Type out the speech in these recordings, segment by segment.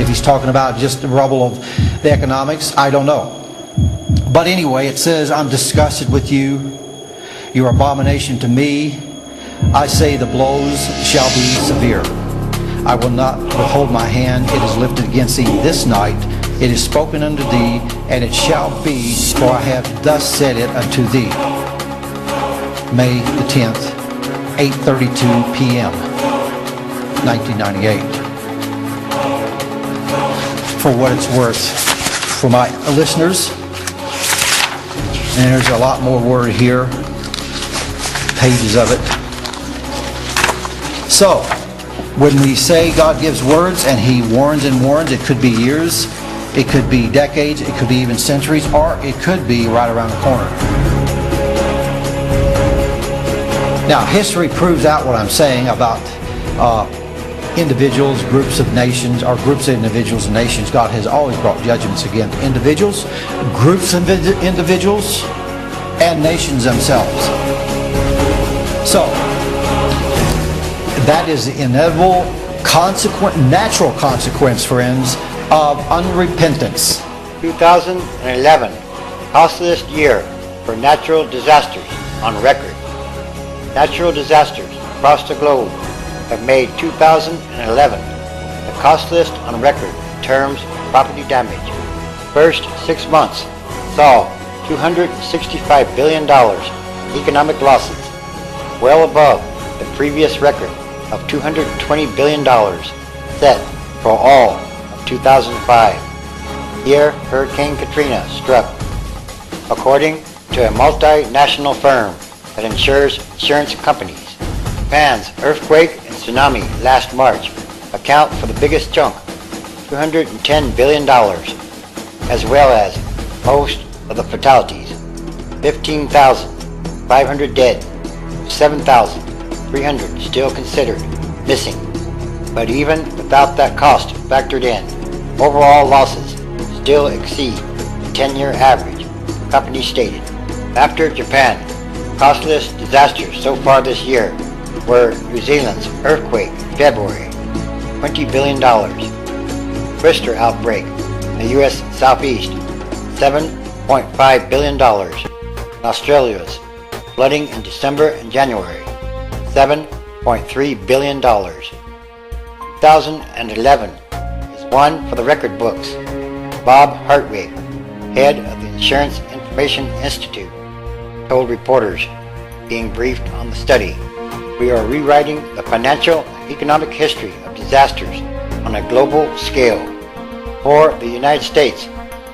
If he's talking about just the rubble of the economics, I don't know. But anyway, it says, I'm disgusted with you. You're abomination to me. I say the blows shall be severe. I will not withhold my hand. It is lifted against thee this night. It is spoken unto thee, and it shall be, for I have thus said it unto thee. May the 10th, 8:32 p.m., 1998. For what it's worth, for my listeners, and there's a lot more word here, pages of it. So, when we say God gives words and He warns and warns, it could be years, it could be decades, it could be even centuries, or it could be right around the corner. Now, history proves out what I'm saying about individuals, groups of nations, or groups of individuals and nations. God has always brought judgments against individuals, groups of individuals, and nations themselves. So, that is the inevitable natural consequence, friends, of unrepentance. 2011, costliest year for natural disasters on record. Natural disasters across the globe have made 2011 the costliest on record in terms of property damage. First 6 months saw $265 billion in economic losses, well above the previous record of $220 billion set for all of 2005. Year Hurricane Katrina struck. According to a multinational firm that insures insurance companies, Japan's earthquake and tsunami last March account for the biggest chunk, $210 billion, as well as most of the fatalities, 15,500 dead, 7,300 still considered missing. But even without that cost factored in, overall losses still exceed the 10-year average, the company stated. After Japan, costliest disasters so far this year were New Zealand's earthquake in February, $20 billion. Twister outbreak in the U.S. Southeast, $7.5 billion. Australia's flooding in December and January, $7.3 billion. 2011 is one for the record books. Bob Hartwig, head of the Insurance Information Institute, told reporters, being briefed on the study, we are rewriting the financial and economic history of disasters on a global scale. For the United States,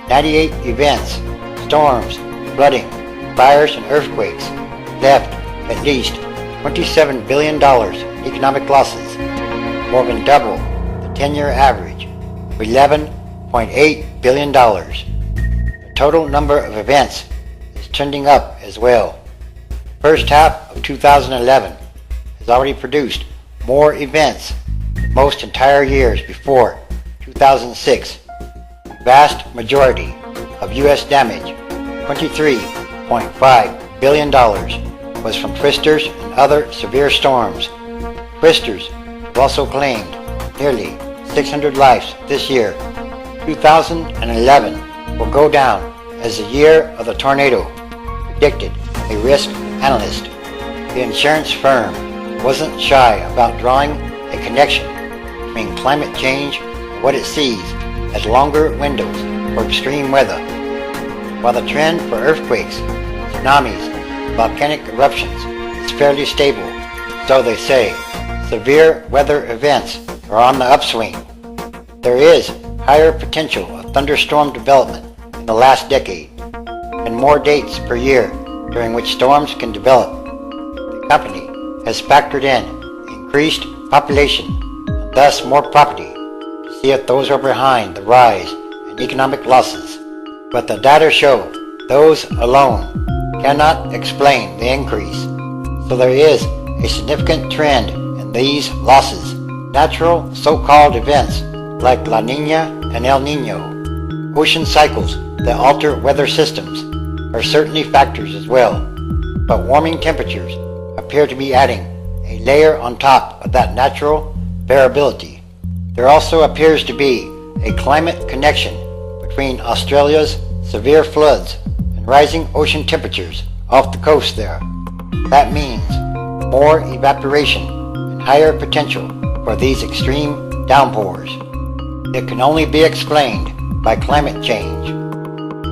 98 events, storms, flooding, fires, and earthquakes left at least $27 billion in economic losses, more than double the 10-year average of $11.8 billion. The total number of events is trending up as well. The first half of 2011 has already produced more events than most entire years before 2006. The vast majority of U.S. damage, $23.5 billion, was from twisters and other severe storms. Twisters have also claimed nearly 600 lives this year. 2011 will go down as the year of the tornado, predicted a risk analyst. The insurance firm wasn't shy about drawing a connection between climate change and what it sees as longer windows for extreme weather. While the trend for earthquakes, tsunamis, and volcanic eruptions is fairly stable, so they say, severe weather events are on the upswing. There is higher potential of thunderstorm development in the last decade, and more dates per year during which storms can develop. The company has factored in increased population and thus more property to see if those are behind the rise in economic losses. But the data show those alone cannot explain the increase. So there is a significant trend in these losses. Natural so-called events like La Nina and El Nino, ocean cycles that alter weather systems, are certainly factors as well. But warming temperatures appear to be adding a layer on top of that natural variability. There also appears to be a climate connection between Australia's severe floods and rising ocean temperatures off the coast there. That means more evaporation and higher potential for these extreme downpours. It can only be explained by climate change.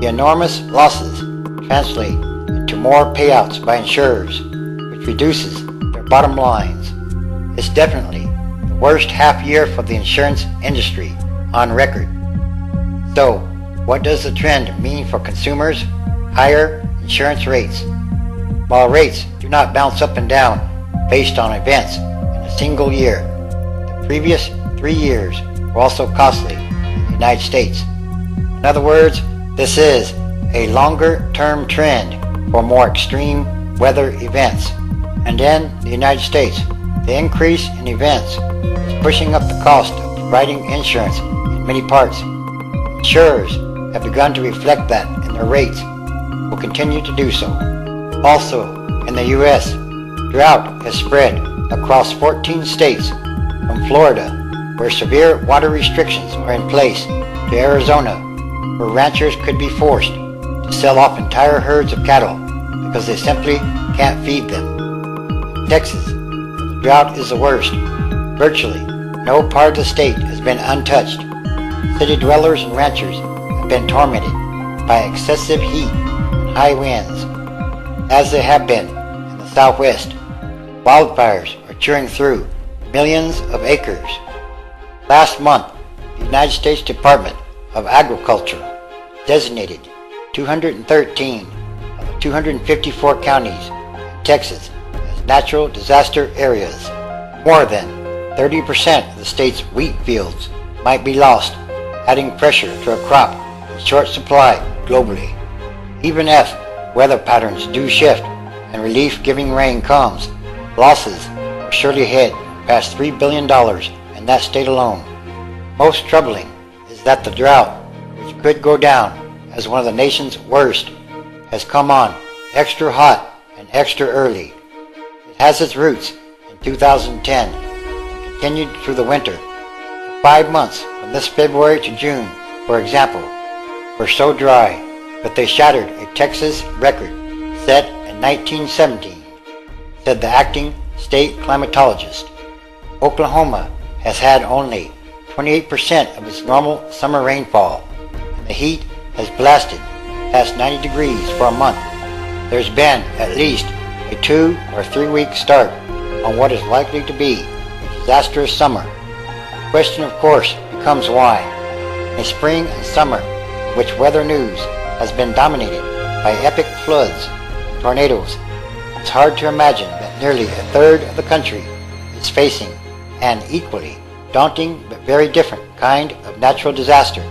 The enormous losses translate into more payouts by insurers, which reduces their bottom lines. It's definitely the worst half year for the insurance industry on record. So, what does the trend mean for consumers? Higher insurance rates. While rates do not bounce up and down based on events in a single year, the previous 3 years were also costly in the United States. In other words, this is a longer-term trend for more extreme weather events. And in the United States, the increase in events is pushing up the cost of providing insurance in many parts. Insurers have begun to reflect that in their rates, will continue to do so. Also, in the U.S., drought has spread across 14 states, from Florida, where severe water restrictions are in place, to Arizona, where ranchers could be forced to sell off entire herds of cattle because they simply can't feed them. In Texas, the drought is the worst. Virtually no part of the state has been untouched. City dwellers and ranchers have been tormented by excessive heat and high winds, as they have been in the Southwest. Wildfires are chewing through millions of acres. Last month, the United States Department of Agriculture designated 213 of the 254 counties in Texas as natural disaster areas. More than 30% of the state's wheat fields might be lost, adding pressure to a crop in short supply globally. Even if weather patterns do shift and relief-giving rain comes, losses are surely head past $3 billion in that state alone. Most troubling is that the drought, which could go down as one of the nation's worst, has come on extra hot and extra early. It has its roots in 2010 and continued through the winter. For 5 months, from this February to June, for example, were so dry that they shattered a Texas record set in 1917, said the acting state climatologist. Oklahoma has had only 28% of its normal summer rainfall, and the heat has blasted past 90 degrees for a month. There's been at least a 2 or 3 week start on what is likely to be a disastrous summer. The question, of course, becomes why. In a spring and summer in which weather news has been dominated by epic floods and tornadoes, it's hard to imagine that nearly a third of the country is facing an equally daunting but very different kind of natural disaster.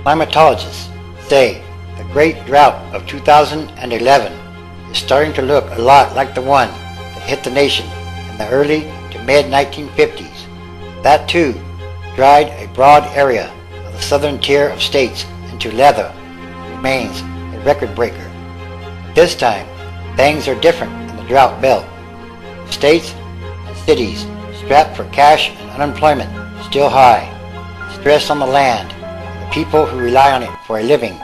Climatologists say the Great Drought of 2011 is starting to look a lot like the one that hit the nation in the early to mid-1950s. That too dried a broad area of the southern tier of states into leather and remains a record breaker. This time, things are different in the drought belt. States and cities strapped for cash and unemployment still high. Stress on the land and the people who rely on it for a living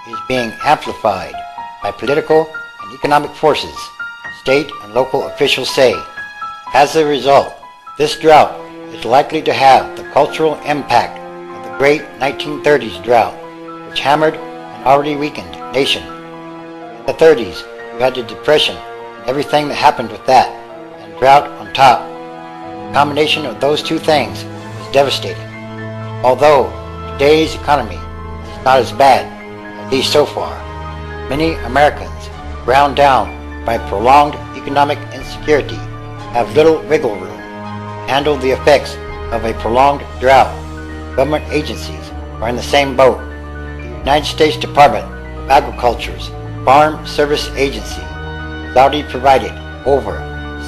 is being amplified by political and economic forces, state and local officials say. As a result, this drought is likely to have the cultural impact of the great 1930s drought, which hammered an already weakened nation. In the 30s, you had the Depression and everything that happened with that, and drought on top. The combination of those two things was devastating. Although today's economy is not as bad, at least so far, many Americans, ground down by prolonged economic insecurity, have little wiggle room to handle the effects of a prolonged drought. Government agencies are in the same boat. The United States Department of Agriculture's Farm Service Agency has already provided over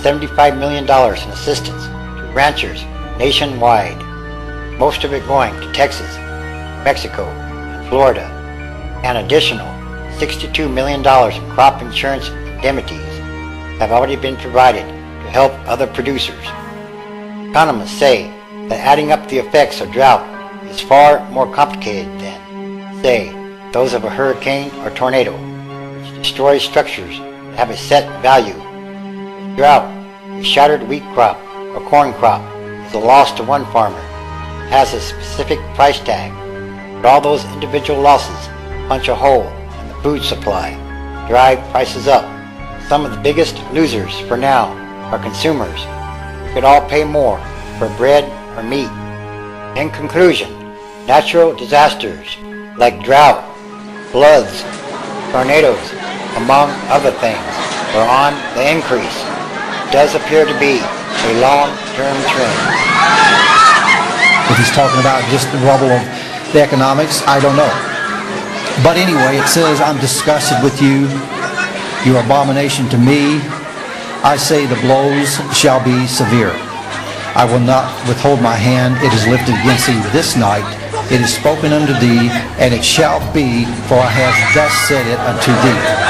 $75 million in assistance to ranchers nationwide, most of it going to Texas, Mexico, and Florida. An additional $62 million in crop insurance indemnities have already been provided to help other producers. Economists say that adding up the effects of drought is is far more complicated than, say, those of a hurricane or tornado, which destroys structures that have a set value. Drought, a shattered wheat crop or corn crop, is a loss to one farmer. It has a specific price tag, but all those individual losses punch a hole in the food supply, drive prices up. Some of the biggest losers for now are consumers, who could all pay more for bread or meat. In conclusion, natural disasters like drought, floods, tornadoes, among other things, are on the increase. It does appear to be a long-term trend. If he's talking about just the rubble of the economics, I don't know. But anyway, it says, I'm disgusted with you. You're abomination to me. I say the blows shall be severe. I will not withhold my hand. It is lifted against thee this night. It is spoken unto thee, and it shall be, for I have thus said it unto thee.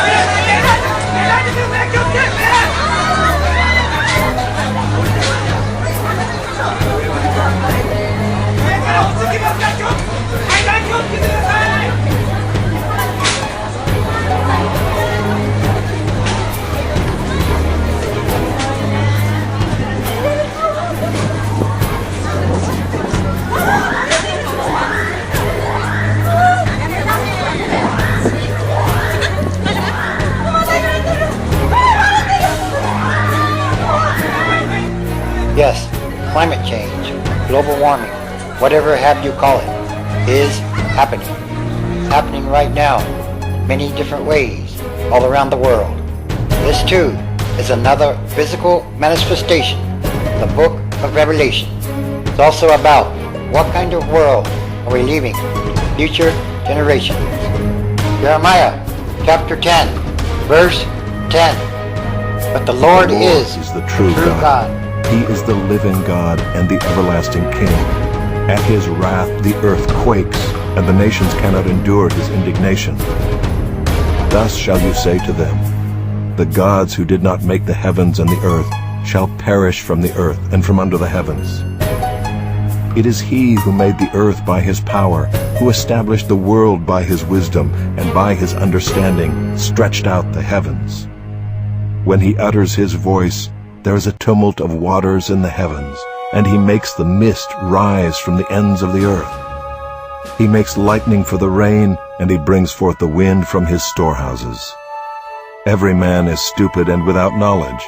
Yes, climate change, global warming, whatever have you call it, is happening. It's happening right now in many different ways all around the world. This too is another physical manifestation of the book of Revelation. It's also about what kind of world are we leaving to future generations. Jeremiah chapter 10, verse 10. But the Lord is the true God. He is the living God and the everlasting King. At his wrath the earth quakes, and the nations cannot endure his indignation. Thus shall you say to them, the gods who did not make the heavens and the earth shall perish from the earth and from under the heavens. It is he who made the earth by his power, who established the world by his wisdom, and by his understanding stretched out the heavens. When he utters his voice, there is a tumult of waters in the heavens, and he makes the mist rise from the ends of the earth. He makes lightning for the rain, and he brings forth the wind from his storehouses. Every man is stupid and without knowledge.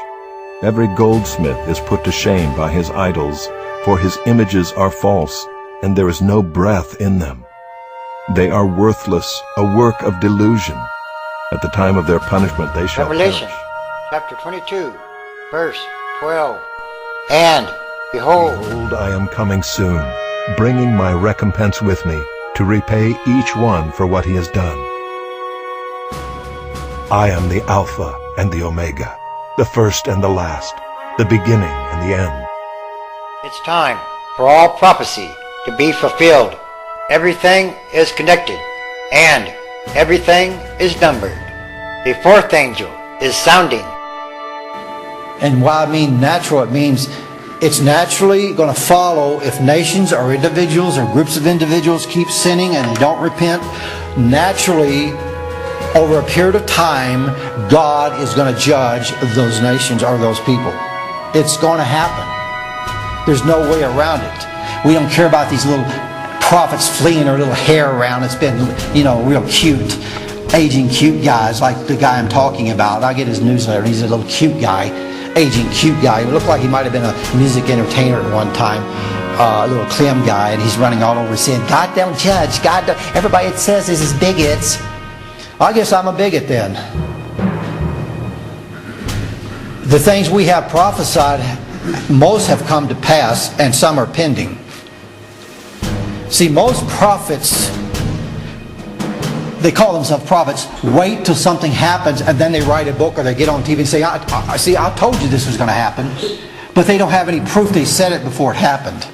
Every goldsmith is put to shame by his idols, for his images are false, and there is no breath in them. They are worthless, a work of delusion. At the time of their punishment they shall Revelation perish. chapter 22. Verse 12. And, behold, I am coming soon, bringing my recompense with me, to repay each one for what he has done. I am the Alpha and the Omega, the first and the last, the beginning and the end. it's time for all prophecy to be fulfilled. Everything is connected, and everything is numbered. The fourth angel is sounding. And why I mean natural, it means it's naturally going to follow if nations or individuals or groups of individuals keep sinning and they don't repent. Naturally, over a period of time, God is going to judge those nations or those people. It's going to happen. There's no way around it. We don't care about these little prophets flinging their little hair around. It's been, real cute, aging cute guys like the guy I'm talking about. I get his newsletter. He's a little cute guy. Aging cute guy. He looked like he might have been a music entertainer at one time, a little Clem guy, and he's running all over saying, God don't judge, God don't. Everybody it says is bigots. I guess I'm a bigot then. The things we have prophesied, most have come to pass, and some are pending. See, most prophets, they call themselves prophets, wait till something happens and then they write a book or they get on TV and say, I told you this was going to happen. But they don't have any proof they said it before it happened.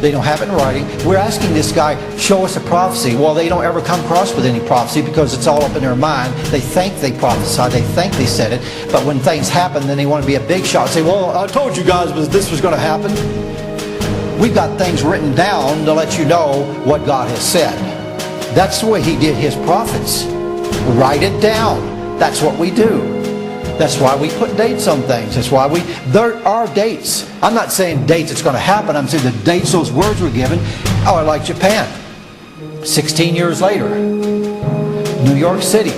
They don't have it in writing. We're asking this guy, show us a prophecy. Well, they don't ever come across with any prophecy because it's all up in their mind. They think they prophesied, they think they said it, but when things happen, then they want to be a big shot and say, well, I told you guys this was going to happen. We've got things written down to let you know what God has said. That's the way He did His prophets. Write it down. That's what we do. That's why we put dates on things. That's why there are dates. I'm not saying dates it's going to happen. I'm saying the dates those words were given are like Japan. 16 years later. New York City.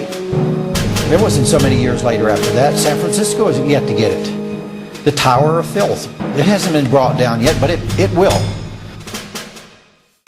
There wasn't so many years later after that. San Francisco isn't yet to get it. The Tower of Filth. It hasn't been brought down yet, but it will.